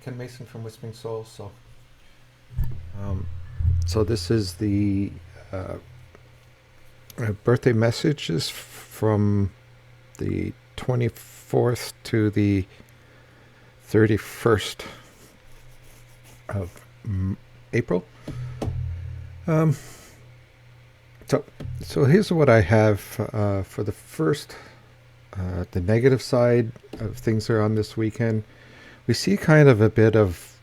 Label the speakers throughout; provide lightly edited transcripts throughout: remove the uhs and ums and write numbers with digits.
Speaker 1: Ken Mason from Whispering Souls. Um, so this is the uh, birthday messages from the 24th to the 31st of April. Um, so, so here's what I have for the first, the negative side of things that are on this weekend. We see kind of a bit of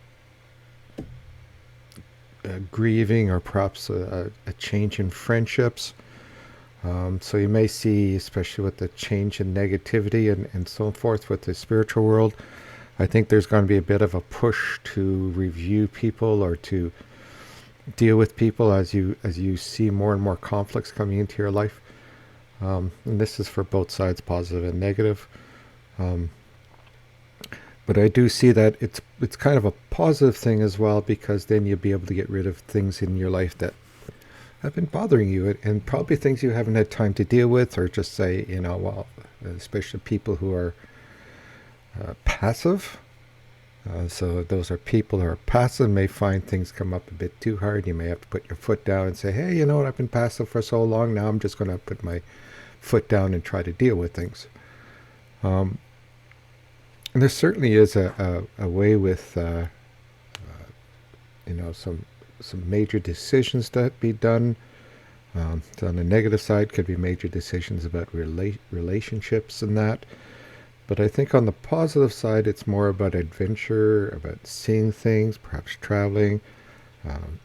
Speaker 1: grieving or perhaps a change in friendships. So you may see, especially with the change in negativity and so forth with the spiritual world, I think there's going to be a bit of a push to review people or to deal with people as you see more and more conflicts coming into your life. And this is for both sides, positive and negative. Um, but I do see that it's kind of a positive thing as well, because then you'll be able to get rid of things in your life that have been bothering you, and probably things you haven't had time to deal with, or just say, well, especially people who are passive. So those are people who are passive, may find things come up a bit too hard. You may have to put your foot down and say, hey, you know what, I've been passive for so long, now I'm just going to put my foot down and try to deal with things. Um, and there certainly is a way with, some major decisions that be done. So on the negative side could be major decisions about relationships and that. But I think on the positive side, it's more about adventure, about seeing things, perhaps traveling, an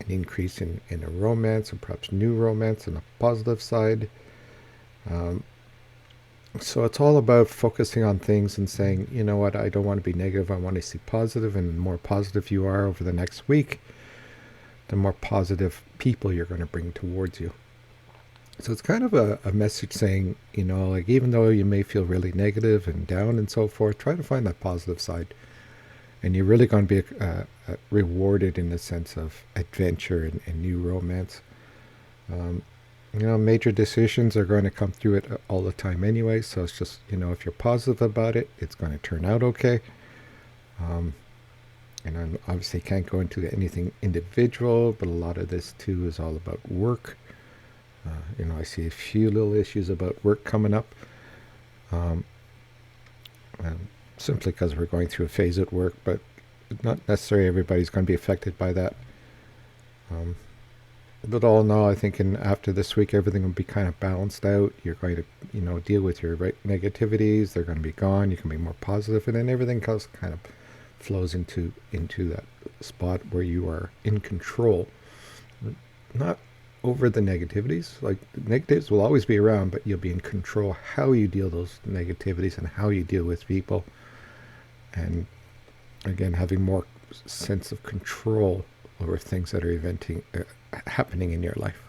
Speaker 1: increase in a romance, and perhaps new romance on the positive side. Um, so it's all about focusing on things and saying, you know what, I don't want to be negative, I want to see positive, and the more positive you are over the next week, the more positive people you're going to bring towards you. So it's kind of a message saying, like, even though you may feel really negative and down and so forth, try to find that positive side. And you're really going to be rewarded in the sense of adventure and new romance. Major decisions are going to come through it all the time anyway. So it's just, if you're positive about it, it's going to turn out okay. And I obviously can't go into anything individual, but a lot of this too is all about work. I see a few little issues about work coming up, and simply because we're going through a phase at work, but not necessarily everybody's going to be affected by that. But all in all, I think after this week, everything will be kind of balanced out. You're going to, deal with your negativities. They're going to be gone. You can be more positive, and then everything else kind of flows into that spot where you are in control, not over the negativities. Like, the negatives will always be around, but you'll be in control how you deal those negativities and how you deal with people. And again, having more sense of control over things that are happening in your life.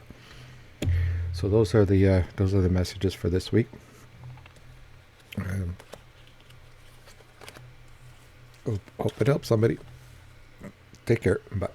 Speaker 1: So those are the messages for this week. Hope it helps somebody. Take care. Bye.